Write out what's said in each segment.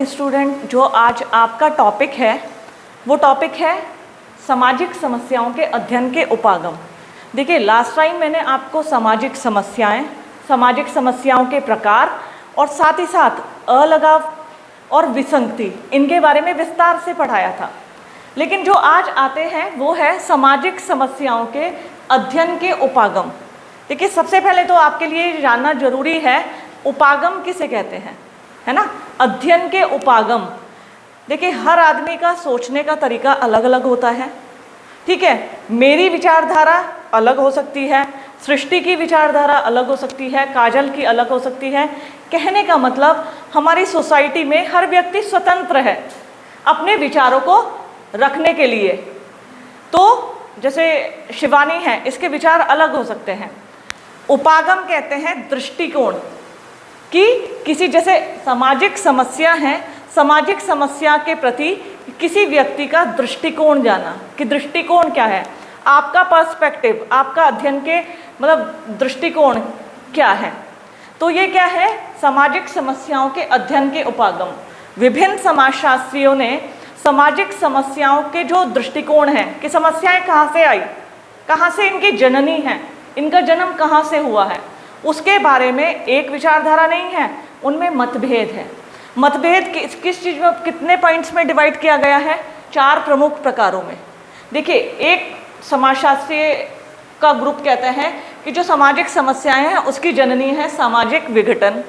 Student, जो आज आपका टॉपिक है वो टॉपिक है सामाजिक समस्याओं के अध्ययन के उपागम। देखिए, लास्ट टाइम मैंने आपको सामाजिक समस्याओं के प्रकार और साथ ही साथ अलगाव और विसंगति, इनके बारे में विस्तार से पढ़ाया था। लेकिन जो आज आते हैं वो है सामाजिक समस्याओं के अध्ययन के उपागम। देखिए, सबसे पहले तो आपके लिए जानना जरूरी है उपागम किसे कहते हैं, है ना। अध्ययन के उपागम। देखिए, हर आदमी का सोचने का तरीका अलग अलग होता है, ठीक है। मेरी विचारधारा अलग हो सकती है, सृष्टि की विचारधारा अलग हो सकती है, काजल की अलग हो सकती है। कहने का मतलब, हमारी सोसाइटी में हर व्यक्ति स्वतंत्र है अपने विचारों को रखने के लिए। तो जैसे शिवानी है, इसके विचार अलग हो सकते हैं। उपागम कहते हैं दृष्टिकोण, कि किसी जैसे सामाजिक समस्या है, सामाजिक समस्या के प्रति किसी व्यक्ति का दृष्टिकोण जाना, कि दृष्टिकोण क्या है, आपका पर्सपेक्टिव, आपका अध्ययन के मतलब दृष्टिकोण क्या है। तो ये क्या है, सामाजिक समस्याओं के अध्ययन के उपागम। विभिन्न समाजशास्त्रियों ने सामाजिक समस्याओं के जो दृष्टिकोण हैं कि समस्याएं कहाँ से आई, कहाँ से इनकी जननी है, इनका जन्म कहाँ से हुआ है, उसके बारे में एक विचारधारा नहीं है, उनमें मतभेद है। मतभेद किस चीज़ में, कितने पॉइंट्स में डिवाइड किया गया है, 4 प्रमुख प्रकारों में। देखिए, एक समाजशास्त्रीय का ग्रुप कहते हैं कि जो सामाजिक समस्याएं हैं उसकी जननी है सामाजिक विघटन।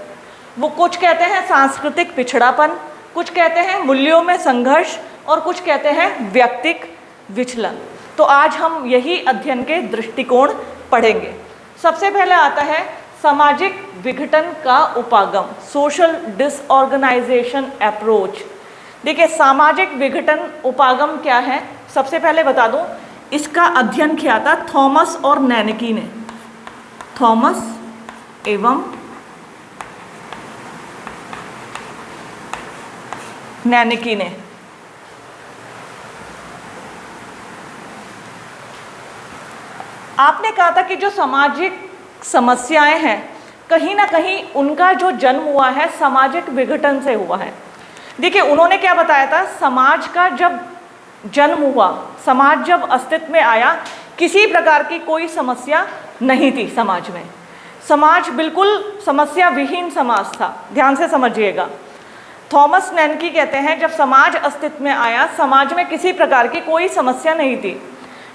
वो कुछ कहते हैं सांस्कृतिक पिछड़ापन, कुछ कहते हैं मूल्यों में संघर्ष, और कुछ कहते हैं व्यक्तिक विचलन। तो आज हम यही अध्ययन के दृष्टिकोण पढ़ेंगे। सबसे पहले आता है सामाजिक विघटन का उपागम, सोशल डिसऑर्गेनाइजेशन अप्रोच। देखिए, सामाजिक विघटन उपागम क्या है, सबसे पहले बता दूं, इसका अध्ययन किया था थॉमस और नैनिकी ने। थॉमस एवं नैनिकी ने। आपने कहा था कि जो सामाजिक समस्याएं हैं, कहीं ना कहीं उनका जो जन्म हुआ है सामाजिक विघटन से हुआ है। देखिए, उन्होंने क्या बताया था, समाज का जब जन्म हुआ, समाज जब अस्तित्व में आया, किसी प्रकार की कोई समस्या नहीं थी समाज में। समाज बिल्कुल समस्या विहीन समाज था। ध्यान से समझिएगा। थॉमस नैनिकी कहते हैं जब समाज अस्तित्व में आया, समाज में किसी प्रकार की कोई समस्या नहीं थी,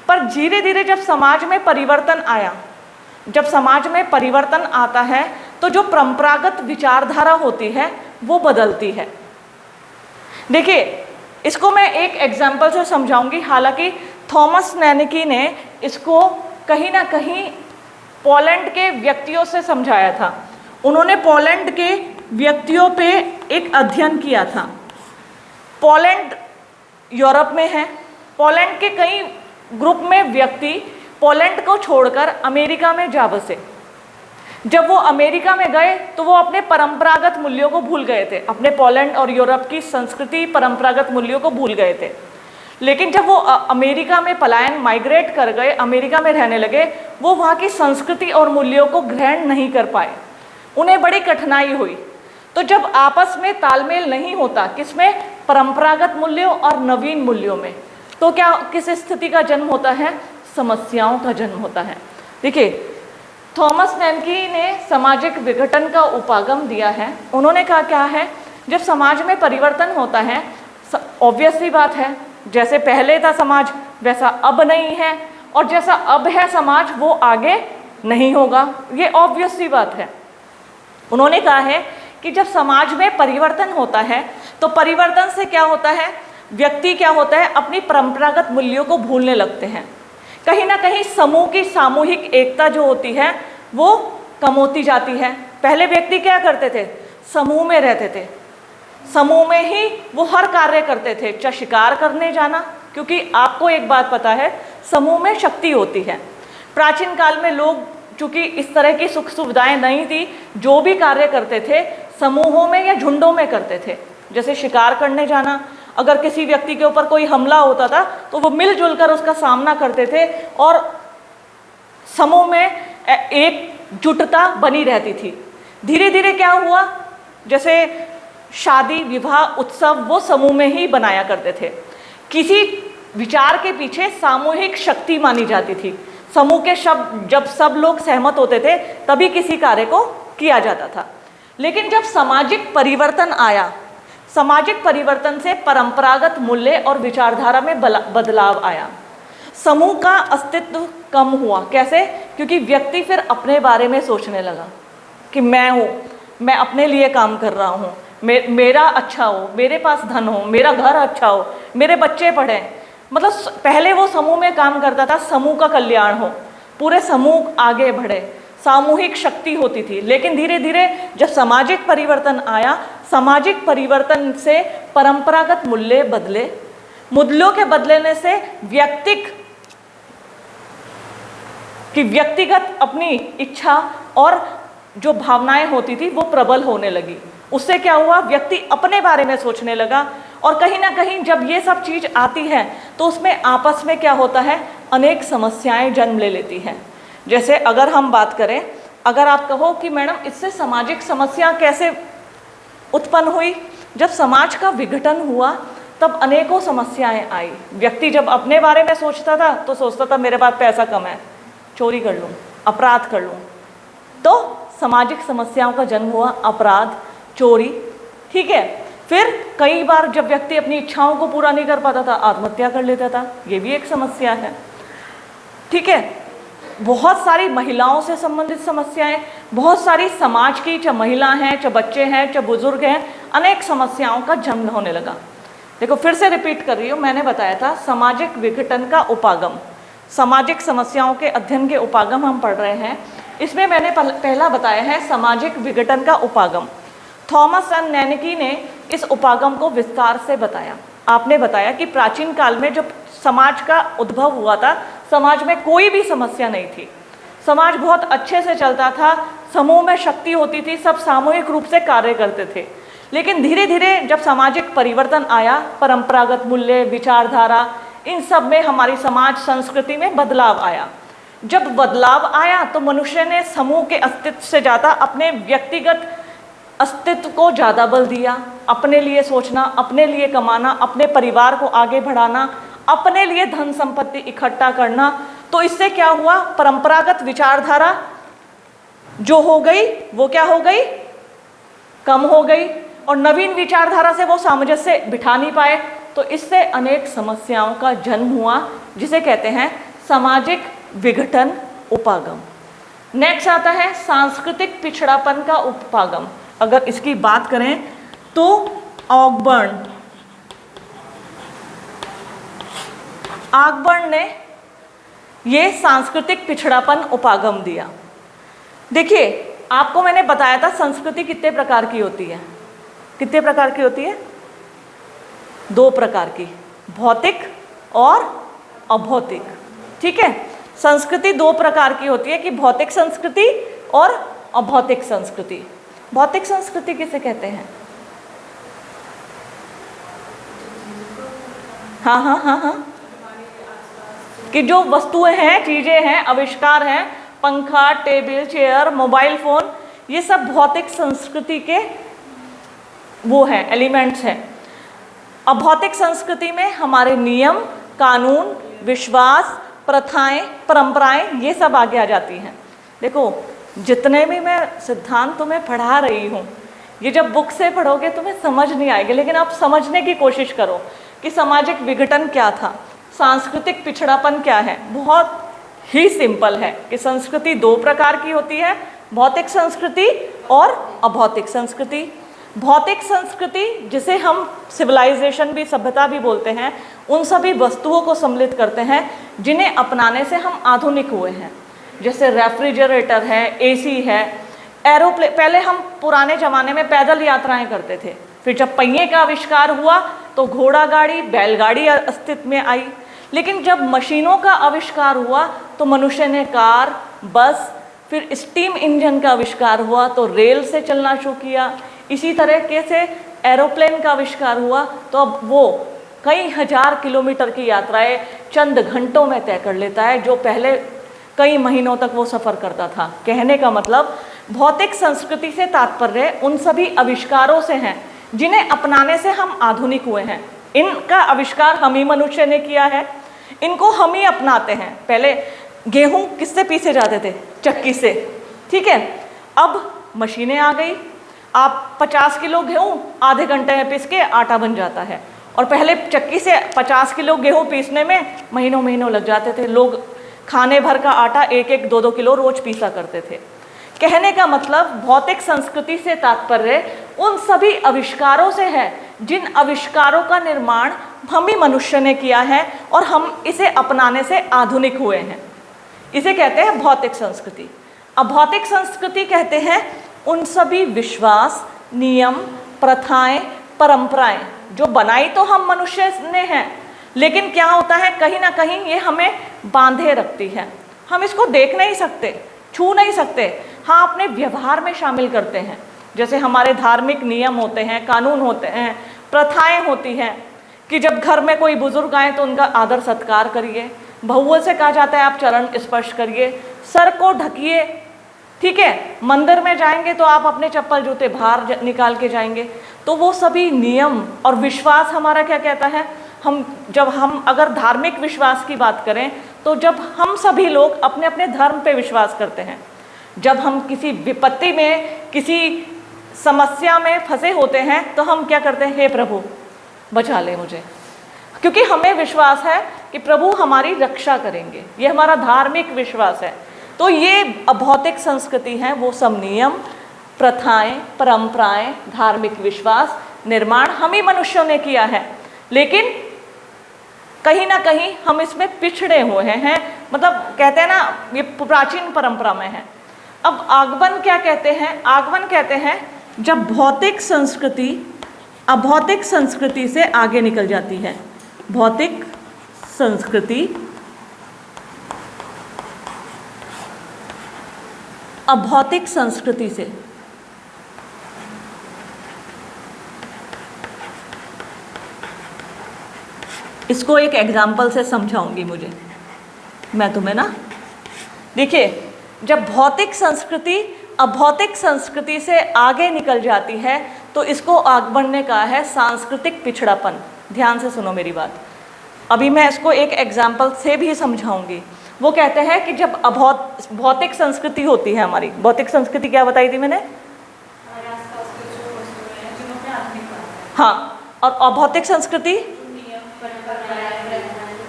पर धीरे धीरे जब समाज में परिवर्तन आया, जब समाज में परिवर्तन आता है तो जो परंपरागत विचारधारा होती है वो बदलती है। देखिए, इसको मैं एक एग्जाम्पल से समझाऊंगी। हालांकि थॉमस नैनिकी ने इसको कहीं ना कहीं पोलैंड के व्यक्तियों से समझाया था। उन्होंने पोलैंड के व्यक्तियों पे एक अध्ययन किया था। पोलैंड यूरोप में है। पोलैंड के कई ग्रुप में व्यक्ति पोलैंड को छोड़कर अमेरिका में जा बसे। जब वो अमेरिका में गए तो वो अपने परंपरागत मूल्यों को भूल गए थे, अपने पोलैंड और यूरोप की संस्कृति परंपरागत मूल्यों को भूल गए थे। लेकिन जब वो अमेरिका में पलायन, माइग्रेट कर गए, अमेरिका में रहने लगे, वो वहाँ की संस्कृति और मूल्यों को ग्रहण नहीं कर पाए, उन्हें बड़ी कठिनाई हुई। तो जब आपस में तालमेल नहीं होता, किसमें, परंपरागत मूल्यों और नवीन मूल्यों में, तो क्या किस स्थिति का जन्म होता है, समस्याओं का जन्म होता है। देखिए, थॉमस नैनिकी ने सामाजिक विघटन का उपागम दिया है। उन्होंने कहा क्या है, जब समाज में परिवर्तन होता है, ऑब्वियस सी बात है, जैसे पहले था समाज वैसा अब नहीं है, और जैसा अब है समाज वो आगे नहीं होगा, ये ऑब्वियस सी बात है। उन्होंने कहा है कि जब समाज में परिवर्तन होता है तो परिवर्तन से क्या होता है, व्यक्ति क्या होता है, अपनी परंपरागत मूल्यों को भूलने लगते हैं। कहीं ना कहीं समूह की सामूहिक एकता जो होती है वो कम होती जाती है। पहले व्यक्ति क्या करते थे, समूह में रहते थे, समूह में ही वो हर कार्य करते थे, चाहे शिकार करने जाना, क्योंकि आपको एक बात पता है, समूह में शक्ति होती है। प्राचीन काल में लोग, चूंकि इस तरह की सुख सुविधाएं नहीं थी, जो भी कार्य करते थे समूहों में या झुंडों में करते थे। जैसे शिकार करने जाना, अगर किसी व्यक्ति के ऊपर कोई हमला होता था तो वो मिलजुल कर उसका सामना करते थे, और समूह में एकजुटता बनी रहती थी। धीरे धीरे क्या हुआ, जैसे शादी, विवाह, उत्सव वो समूह में ही बनाया करते थे। किसी विचार के पीछे सामूहिक शक्ति मानी जाती थी। समूह के शब्द जब सब लोग सहमत होते थे तभी किसी कार्य को किया जाता था। लेकिन जब सामाजिक परिवर्तन आया, सामाजिक परिवर्तन से परंपरागत मूल्य और विचारधारा में बदलाव आया। समूह का अस्तित्व कम हुआ। कैसे? क्योंकि व्यक्ति फिर अपने बारे में सोचने लगा कि मैं हूँ, मैं अपने लिए काम कर रहा हूँ, मेरा अच्छा हो, मेरे पास धन हो, मेरा घर अच्छा हो, मेरे बच्चे पढ़ें। मतलब पहले वो समूह में काम करता था, समूह का कल्याण हो, पूरे समूह आगे बढ़े, सामूहिक शक्ति होती थी। लेकिन धीरे धीरे जब सामाजिक परिवर्तन आया, सामाजिक परिवर्तन से परंपरागत मूल्य बदले, मूल्यों के बदलने से व्यक्तिगत अपनी इच्छा और जो भावनाएं होती थी वो प्रबल होने लगी। उससे क्या हुआ? व्यक्ति अपने बारे में सोचने लगा। और कहीं ना कहीं जब ये सब चीज़ आती है तो उसमें आपस में क्या होता है? अनेक समस्याएं जन्म ले लेती हैं। जैसे अगर हम बात करें, अगर आप कहो कि मैडम इससे सामाजिक समस्या कैसे उत्पन्न हुई? जब समाज का विघटन हुआ तब अनेकों समस्याएं आई। व्यक्ति जब अपने बारे में सोचता था तो सोचता था मेरे पास पैसा कम है, चोरी कर लूँ, अपराध कर लूँ, तो सामाजिक समस्याओं का जन्म हुआ, अपराध, चोरी। ठीक है। फिर कई बार जब व्यक्ति अपनी इच्छाओं को पूरा नहीं कर पाता था, आत्महत्या कर लेता था। ये भी एक समस्या है। ठीक है। बहुत सारी महिलाओं से संबंधित समस्याएं, बहुत सारी समाज की, चाहे महिला हैं, चाहे बच्चे हैं, चाहे बुजुर्ग हैं, अनेक समस्याओं का जन्म होने लगा। देखो फिर से रिपीट कर रही हूँ, मैंने बताया था सामाजिक विघटन का उपागम, सामाजिक समस्याओं के अध्ययन के उपागम हम पढ़ रहे हैं। इसमें मैंने पहला बताया है सामाजिक विघटन का उपागम। थॉमस एंड नैनिकी ने इस उपागम को विस्तार से बताया। आपने बताया कि प्राचीन काल में जब समाज का उद्भव हुआ था, समाज में कोई भी समस्या नहीं थी, समाज बहुत अच्छे से चलता था, समूह में शक्ति होती थी, सब सामूहिक रूप से कार्य करते थे। लेकिन धीरे धीरे जब सामाजिक परिवर्तन आया, परंपरागत मूल्य, विचारधारा, इन सब में हमारी समाज संस्कृति में बदलाव आया। जब बदलाव आया तो मनुष्य ने समूह के अस्तित्व से ज़्यादा अपने व्यक्तिगत अस्तित्व को ज़्यादा बल दिया। अपने लिए सोचना, अपने लिए कमाना, अपने परिवार को आगे बढ़ाना, अपने लिए धन संपत्ति इकट्ठा करना। तो इससे क्या हुआ? परंपरागत विचारधारा जो हो गई वो क्या हो गई? कम हो गई। और नवीन विचारधारा से वो सामंजस्य बिठा नहीं पाए। तो इससे अनेक समस्याओं का जन्म हुआ, जिसे कहते हैं सामाजिक विघटन उपागम। नेक्स्ट आता है सांस्कृतिक पिछड़ापन का उपागम। अगर इसकी बात करें तो ऑगबर्न ने ये सांस्कृतिक पिछड़ापन उपागम दिया। देखिए आपको मैंने बताया था संस्कृति कितने प्रकार की होती है। कितने प्रकार की होती है? 2 प्रकार की, भौतिक और अभौतिक। ठीक है। संस्कृति 2 प्रकार की होती है कि भौतिक संस्कृति और अभौतिक संस्कृति। भौतिक संस्कृति किसे कहते हैं? हाँ, कि जो वस्तुएं हैं, चीजें हैं, आविष्कार हैं, पंखा, टेबल, चेयर, मोबाइल फोन, ये सब भौतिक संस्कृति के वो हैं, एलिमेंट्स हैं। अभौतिक संस्कृति में हमारे नियम, कानून, विश्वास, प्रथाएं, परंपराएं, ये सब आगे आ जाती हैं। देखो जितने भी मैं सिद्धांत तुम्हें पढ़ा रही हूँ, ये जब बुक से पढ़ोगे तुम्हें समझ नहीं आएगी, लेकिन आप समझने की कोशिश करो कि सामाजिक विघटन क्या था, सांस्कृतिक पिछड़ापन क्या है। बहुत ही सिंपल है कि संस्कृति 2 प्रकार की होती है, भौतिक संस्कृति और अभौतिक संस्कृति। भौतिक संस्कृति जिसे हम सिविलाइजेशन भी, सभ्यता भी बोलते हैं, उन सभी वस्तुओं को सम्मिलित करते हैं जिन्हें अपनाने से हम आधुनिक हुए हैं। जैसे रेफ्रिजरेटर है, एसी है, एरोप्लेन। पहले हम पुराने ज़माने में पैदल यात्राएं करते थे, फिर जब पहिए का आविष्कार हुआ तो घोड़ा गाड़ी, बैलगाड़ी अस्तित्व में आई। लेकिन जब मशीनों का आविष्कार हुआ तो मनुष्य ने कार, बस, फिर स्टीम इंजन का आविष्कार हुआ तो रेल से चलना शुरू किया। इसी तरीके से एरोप्लेन का आविष्कार हुआ तो अब वो कई हजार किलोमीटर की यात्राएं चंद घंटों में तय कर लेता है, जो पहले कई महीनों तक वो सफ़र करता था। कहने का मतलब भौतिक संस्कृति से तात्पर्य उन सभी आविष्कारों से हैं जिन्हें अपनाने से हम आधुनिक हुए हैं। इनका आविष्कार हम ही मनुष्य ने किया है, इनको हम ही अपनाते हैं। पहले गेहूं किससे पीसे जाते थे? चक्की से, ठीक है। अब मशीनें आ गई, आप 50 किलो गेहूं आधे घंटे में पीस के आटा बन जाता है। और पहले चक्की से 50 किलो गेहूं पीसने में महीनों महीनों लग जाते थे। लोग खाने भर का आटा 1-1, 2-2 किलो रोज पीसा करते थे। कहने का मतलब भौतिक संस्कृति से तात्पर्य उन सभी आविष्कारों से है जिन आविष्कारों का निर्माण हम ही मनुष्य ने किया है और हम इसे अपनाने से आधुनिक हुए हैं। इसे कहते हैं भौतिक संस्कृति। अब भौतिक संस्कृति कहते हैं उन सभी विश्वास, नियम, प्रथाएं, परंपराएं जो बनाई तो हम मनुष्य ने हैं, लेकिन क्या होता है कहीं ना कहीं ये हमें बांधे रखती है। हम इसको देख नहीं सकते, छू नहीं सकते, हाँ अपने व्यवहार में शामिल करते हैं। जैसे हमारे धार्मिक नियम होते हैं, कानून होते हैं, प्रथाएं होती हैं कि जब घर में कोई बुजुर्ग आए तो उनका आदर सत्कार करिए। बहुओं से कहा जाता है आप चरण स्पर्श करिए, सर को ढकिए, ठीक है। मंदिर में जाएंगे तो आप अपने चप्पल जूते बाहर निकाल के जाएंगे। तो वो सभी नियम और विश्वास हमारा क्या कहता है, हम अगर धार्मिक विश्वास की बात करें तो जब हम सभी लोग अपने अपने धर्म पे विश्वास करते हैं, जब हम किसी विपत्ति में, किसी समस्या में फंसे होते हैं तो हम क्या करते हैं, हे प्रभु बचा ले मुझे, क्योंकि हमें विश्वास है कि प्रभु हमारी रक्षा करेंगे। ये हमारा धार्मिक विश्वास है। तो ये अभौतिक संस्कृति है, वो सब नियम, प्रथाएं, परंपराएं, धार्मिक विश्वास निर्माण हम ही मनुष्यों ने किया है, लेकिन कहीं ना कहीं हम इसमें पिछड़े हुए हैं। मतलब कहते हैं ना ये प्राचीन परंपरा में है। अब आगमन क्या कहते हैं? आगमन कहते हैं जब भौतिक संस्कृति अभौतिक संस्कृति से आगे निकल जाती है। भौतिक संस्कृति अभौतिक संस्कृति से इसको एक एग्जाम्पल से समझाऊंगी मैं तुम्हें ना। देखिए, जब भौतिक संस्कृति अभौतिक संस्कृति से आगे निकल जाती है तो इसको आगमन ने कहा है सांस्कृतिक पिछड़ापन। ध्यान से सुनो मेरी बात, अभी मैं इसको एक एग्जाम्पल से भी समझाऊंगी। वो कहते हैं कि जब भौतिक संस्कृति होती है हमारी, भौतिक संस्कृति क्या बताई थी मैंने? हाँ, और अभौतिक संस्कृति,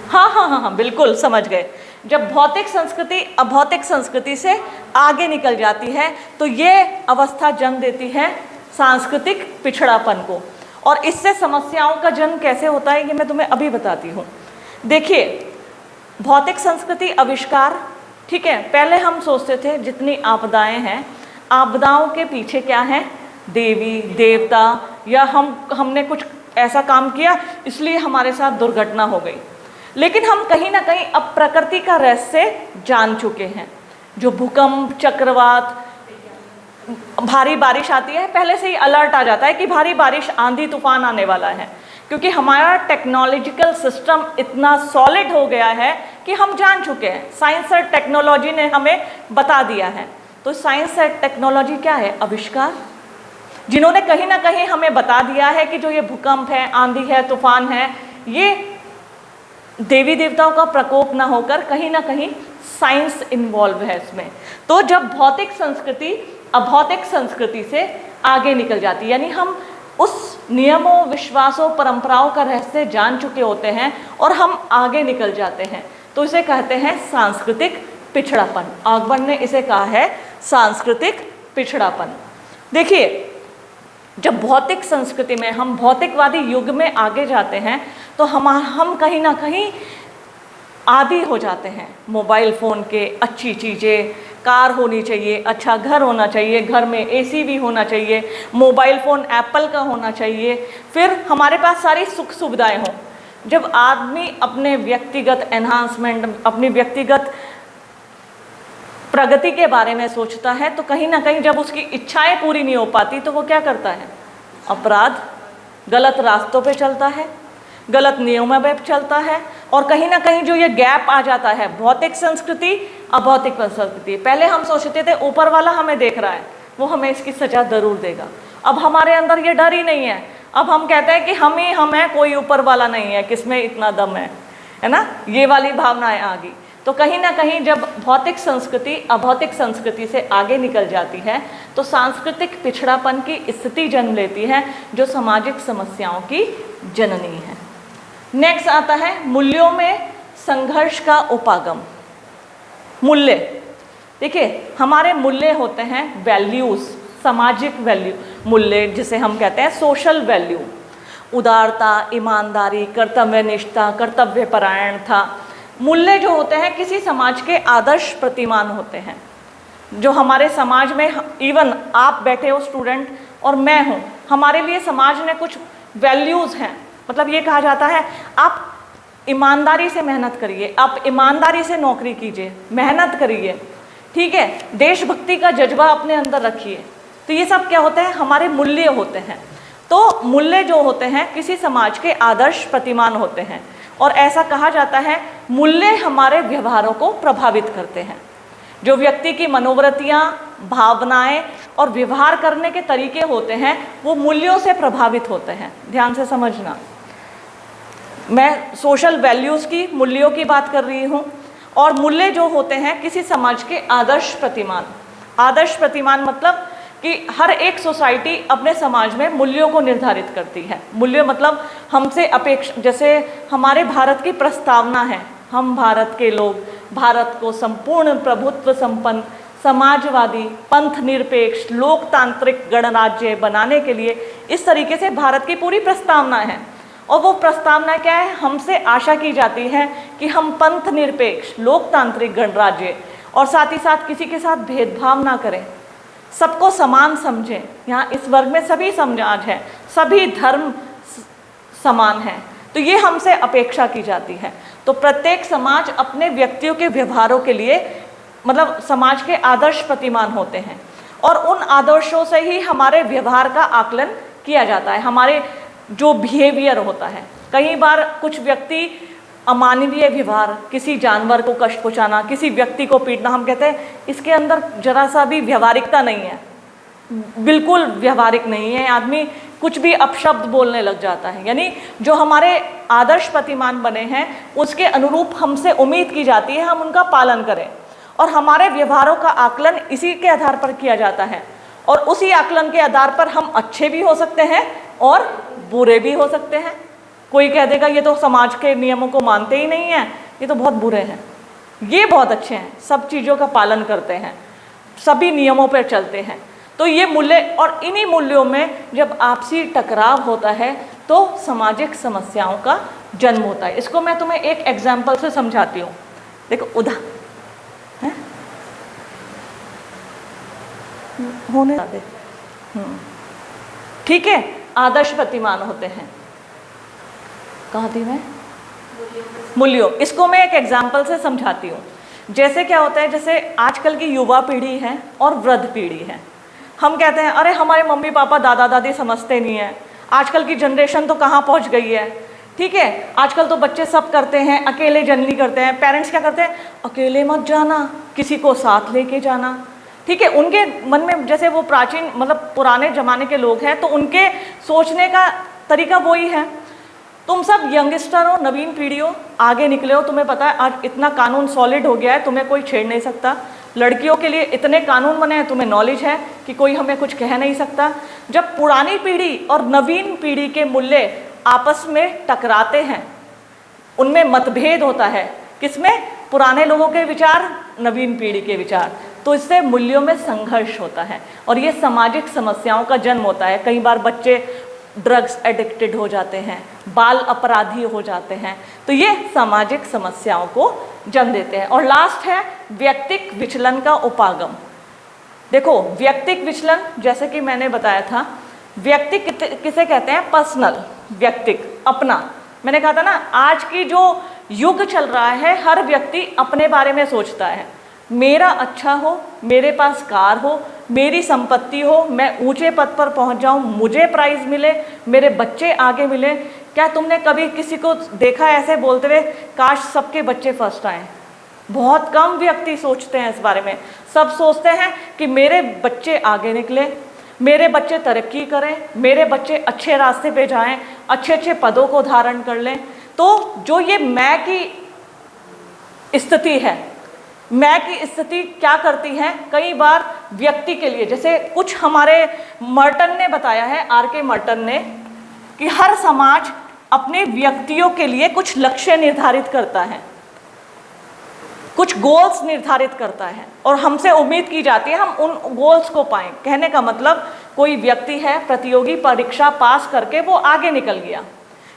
हाँ, बिल्कुल समझ गए। जब भौतिक संस्कृति अभौतिक संस्कृति से आगे निकल जाती है तो ये अवस्था जन्म देती है सांस्कृतिक पिछड़ापन को। और इससे समस्याओं का जन्म कैसे होता है ये मैं तुम्हें अभी बताती हूँ। देखिए, भौतिक संस्कृति आविष्कार, ठीक है, पहले हम सोचते थे जितनी आपदाएं हैं, आपदाओं के पीछे क्या है, देवी देवता, या हमने कुछ ऐसा काम किया इसलिए हमारे साथ दुर्घटना हो गई। लेकिन हम कहीं ना कहीं अब प्रकृति का रहस्य जान चुके हैं। जो भूकंप, चक्रवात, भारी बारिश आती है, पहले से ही अलर्ट आ जाता है कि भारी बारिश, आंधी तूफान आने वाला है, क्योंकि हमारा टेक्नोलॉजिकल सिस्टम इतना सॉलिड हो गया है कि हम जान चुके हैं। साइंस और टेक्नोलॉजी ने हमें बता दिया है। तो साइंस और टेक्नोलॉजी क्या है? आविष्कार, जिन्होंने कहीं ना कहीं हमें बता दिया है कि जो ये भूकंप है, आंधी है, तूफान है, ये देवी देवताओं का प्रकोप ना होकर कहीं ना कहीं साइंस इन्वॉल्व है इसमें। तो जब भौतिक संस्कृति अभौतिक संस्कृति से आगे निकल जाती है, यानी हम उस नियमों, विश्वासों, परंपराओं का रहस्य जान चुके होते हैं और हम आगे निकल जाते हैं, तो इसे कहते हैं सांस्कृतिक पिछड़ापन। आगमन ने इसे कहा है सांस्कृतिक पिछड़ापन। देखिए, जब भौतिक संस्कृति में, हम भौतिकवादी युग में आगे जाते हैं तो हम कहीं ना कहीं आदी हो जाते हैं मोबाइल फ़ोन के। अच्छी चीज़ें, कार होनी चाहिए, अच्छा घर होना चाहिए, घर में एसी भी होना चाहिए, मोबाइल फ़ोन एप्पल का होना चाहिए, फिर हमारे पास सारी सुख सुविधाएं हों। जब आदमी अपने व्यक्तिगत एनहांसमेंट, अपनी व्यक्तिगत प्रगति के बारे में सोचता है तो कहीं ना कहीं जब उसकी इच्छाएं पूरी नहीं हो पाती तो वो क्या करता है? अपराध, गलत रास्तों पे चलता है, गलत नियमों पे चलता है। और कहीं ना कहीं जो ये गैप आ जाता है भौतिक संस्कृति अभौतिक संस्कृति। पहले हम सोचते थे ऊपर वाला हमें देख रहा है, वो हमें इसकी सजा ज़रूर देगा। अब हमारे अंदर ये डर ही नहीं है, अब हम कहते हैं कि हम ही हम हैं, कोई ऊपर वाला नहीं है, किसमें इतना दम है ना, ये वाली भावनाएं आ गई। तो कहीं ना कहीं जब भौतिक संस्कृति अभौतिक संस्कृति से आगे निकल जाती है तो सांस्कृतिक पिछड़ापन की स्थिति जन्म लेती है, जो सामाजिक समस्याओं की जननी है। नेक्स्ट आता है मूल्यों में संघर्ष का उपागम। मूल्य, देखिए हमारे मूल्य होते हैं वैल्यूज़, सामाजिक वैल्यू मूल्य जिसे हम कहते हैं सोशल वैल्यू, उदारता, ईमानदारी, कर्तव्यनिष्ठता, कर्तव्यपरायणता। मूल्य जो होते हैं किसी समाज के आदर्श प्रतिमान होते हैं, जो हमारे समाज में, इवन आप बैठे हो स्टूडेंट और मैं हूँ, हमारे लिए समाज ने कुछ वैल्यूज़ हैं। मतलब ये कहा जाता है आप ईमानदारी से मेहनत करिए, आप ईमानदारी से नौकरी कीजिए, मेहनत करिए, ठीक है, देशभक्ति का जज्बा अपने अंदर रखिए। तो ये सब क्या होते हैं, हमारे मूल्य होते हैं। तो मूल्य जो होते हैं किसी समाज के आदर्श प्रतिमान होते हैं, और ऐसा कहा जाता है मूल्य हमारे व्यवहारों को प्रभावित करते हैं। जो व्यक्ति की मनोवृत्तियाँ, भावनाएं और व्यवहार करने के तरीके होते हैं वो मूल्यों से प्रभावित होते हैं। ध्यान से समझना, मैं सोशल वैल्यूज़ की, मूल्यों की बात कर रही हूँ। और मूल्य जो होते हैं किसी समाज के आदर्श प्रतिमान। आदर्श प्रतिमान मतलब कि हर एक सोसाइटी अपने समाज में मूल्यों को निर्धारित करती है। मूल्य मतलब हमसे अपेक्षा, जैसे हमारे भारत की प्रस्तावना है, हम भारत के लोग भारत को संपूर्ण प्रभुत्व संपन्न, समाजवादी, पंथ निरपेक्ष, लोकतांत्रिक गणराज्य बनाने के लिए, इस तरीके से भारत की पूरी प्रस्तावना है। और वो प्रस्तावना क्या है, हमसे आशा की जाती है कि हम पंथ निरपेक्ष, लोकतांत्रिक गणराज्य और साथ ही साथ किसी के साथ भेदभाव ना करें, सबको समान समझें। यहाँ इस वर्ग में सभी समाज है, सभी धर्म समान हैं, तो ये हमसे अपेक्षा की जाती है। तो प्रत्येक समाज अपने व्यक्तियों के व्यवहारों के लिए, मतलब समाज के आदर्श प्रतिमान होते हैं, और उन आदर्शों से ही हमारे व्यवहार का आकलन किया जाता है, हमारे जो बिहेवियर होता है। कई बार कुछ व्यक्ति अमानवीय व्यवहार, किसी जानवर को कष्ट पहुँचाना, किसी व्यक्ति को पीटना, हम कहते हैं इसके अंदर जरा सा भी व्यवहारिकता नहीं है, बिल्कुल व्यवहारिक नहीं है, आदमी कुछ भी अपशब्द बोलने लग जाता है। यानी जो हमारे आदर्श प्रतिमान बने हैं उसके अनुरूप हमसे उम्मीद की जाती है हम उनका पालन करें, और हमारे व्यवहारों का आकलन इसी के आधार पर किया जाता है। और उसी आकलन के आधार पर हम अच्छे भी हो सकते हैं और बुरे भी हो सकते हैं। कोई कह देगा ये तो समाज के नियमों को मानते ही नहीं हैं, ये तो बहुत बुरे हैं, ये बहुत अच्छे हैं, सब चीज़ों का पालन करते हैं, सभी नियमों पर चलते हैं। तो ये मूल्य, और इन्हीं मूल्यों में जब आपसी टकराव होता है तो सामाजिक समस्याओं का जन्म होता है। इसको मैं तुम्हें एक एग्जाम्पल से समझाती हूँ। देखो है होने दे, ठीक है, आदर्श प्रतिमान होते हैं, कहाँ थी मैं, मूल्यों। इसको मैं एक एग्जाम्पल से समझाती हूँ। जैसे क्या होता है, जैसे आजकल की युवा पीढ़ी है और वृद्ध पीढ़ी है। हम कहते हैं अरे हमारे मम्मी पापा दादा दादी समझते नहीं हैं, आजकल की जनरेशन तो कहाँ पहुँच गई है, ठीक है, आजकल तो बच्चे सब करते हैं, अकेले जर्नी करते हैं। पेरेंट्स क्या करते हैं, अकेले मत जाना, किसी को साथ लेके जाना, ठीक है। उनके मन में, जैसे वो प्राचीन मतलब पुराने ज़माने के लोग हैं तो उनके सोचने का तरीका वही है। तुम सब यंगस्टर हो, नवीन पीढ़ी हो, आगे निकले हो, तुम्हें पता है आज इतना कानून सॉलिड हो गया है, तुम्हें कोई छेड़ नहीं सकता। लड़कियों के लिए इतने कानून बने हैं, तुम्हें नॉलेज है कि कोई हमें कुछ कह नहीं सकता। जब पुरानी पीढ़ी और नवीन पीढ़ी के मूल्य आपस में टकराते हैं, उनमें मतभेद होता है, किसमें, पुराने लोगों के विचार, नवीन पीढ़ी के विचार, तो इससे मूल्यों में संघर्ष होता है और ये सामाजिक समस्याओं का जन्म होता है। कई बार बच्चे ड्रग्स एडिक्टेड हो जाते हैं, बाल अपराधी हो जाते हैं, तो ये सामाजिक समस्याओं को जन्म देते हैं। और लास्ट है व्यक्तिक विचलन का उपागम। देखो व्यक्तिक विचलन, जैसे कि मैंने बताया था, व्यक्ति किसे कहते हैं, पर्सनल, व्यक्तिक, अपना। मैंने कहा था ना, आज की जो युग चल रहा है हर व्यक्ति अपने बारे में सोचता है, मेरा अच्छा हो, मेरे पास कार हो, मेरी संपत्ति हो, मैं ऊंचे पद पर पहुंच जाऊं, मुझे प्राइज मिले, मेरे बच्चे आगे मिले। क्या तुमने कभी किसी को देखा ऐसे बोलते हुए काश सबके बच्चे फर्स्ट आए, बहुत कम व्यक्ति सोचते हैं इस बारे में। सब सोचते हैं कि मेरे बच्चे आगे निकले, मेरे बच्चे तरक्की करें, मेरे बच्चे अच्छे रास्ते पे जाएं, अच्छे अच्छे पदों को धारण कर लें। तो जो ये मैं की स्थिति है, मैं की स्थिति क्या करती है कई बार व्यक्ति के लिए, जैसे कुछ हमारे मर्टन ने बताया है, R.K. मर्टन ने, कि हर समाज अपने व्यक्तियों के लिए कुछ लक्ष्य निर्धारित करता है, कुछ गोल्स निर्धारित करता है और हमसे उम्मीद की जाती है हम उन गोल्स को पाएं। कहने का मतलब कोई व्यक्ति है, प्रतियोगी परीक्षा पास करके वो आगे निकल गया,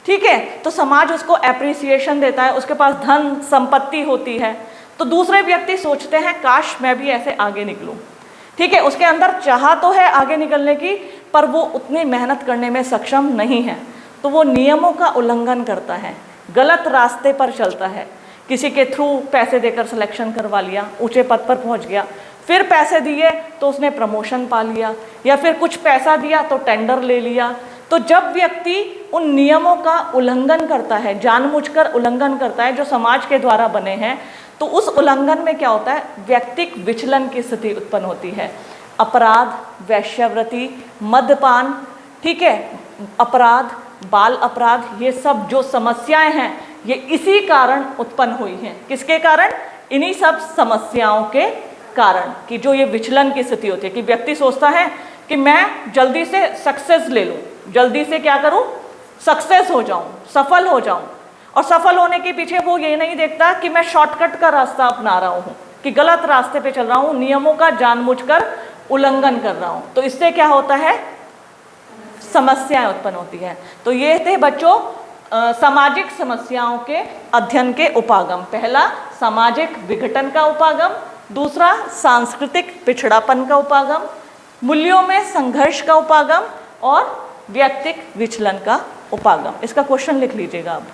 ठीक है, तो समाज उसको एप्रिसिएशन देता है, उसके पास धन संपत्ति होती है, तो दूसरे व्यक्ति सोचते हैं काश मैं भी ऐसे आगे निकलूं, ठीक है, उसके अंदर चाह तो है आगे निकलने की, पर वो उतनी मेहनत करने में सक्षम नहीं है, तो वो नियमों का उल्लंघन करता है, गलत रास्ते पर चलता है, किसी के थ्रू पैसे देकर सिलेक्शन करवा लिया, ऊंचे पद पर पहुंच गया, फिर पैसे दिए तो उसने प्रमोशन पा लिया, या फिर कुछ पैसा दिया तो टेंडर ले लिया। तो जब व्यक्ति उन नियमों का उल्लंघन करता है, जानबूझकर उल्लंघन करता है जो समाज के द्वारा बने हैं, तो उस उल्लंघन में क्या होता है, व्यक्तिक विचलन की स्थिति उत्पन्न होती है। अपराध, वेश्यावृत्ति, मद्यपान, ठीक है, अपराध, बाल अपराध, ये सब जो समस्याएं हैं ये इसी कारण उत्पन्न हुई हैं। किसके कारण? इन्हीं सब समस्याओं के कारण, कि जो ये विचलन की स्थिति होती है कि व्यक्ति सोचता है कि मैं जल्दी से सक्सेस ले लूं, जल्दी से क्या करूं, सक्सेस हो जाऊं, सफल हो जाऊं, और सफल होने के पीछे वो ये नहीं देखता कि मैं शॉर्टकट का रास्ता अपना रहा हूं, कि गलत रास्ते पे चल रहा हूं, नियमों का जानबूझकर उल्लंघन कर रहा हूं। तो इससे क्या होता है, समस्याएं उत्पन्न होती है। तो ये थे बच्चों सामाजिक समस्याओं के अध्ययन के उपागम। पहला सामाजिक विघटन का उपागम, दूसरा सांस्कृतिक पिछड़ापन का उपागम, मूल्यों में संघर्ष का उपागम और व्यक्तिक विचलन का उपागम। इसका क्वेश्चन लिख लीजिएगा अब।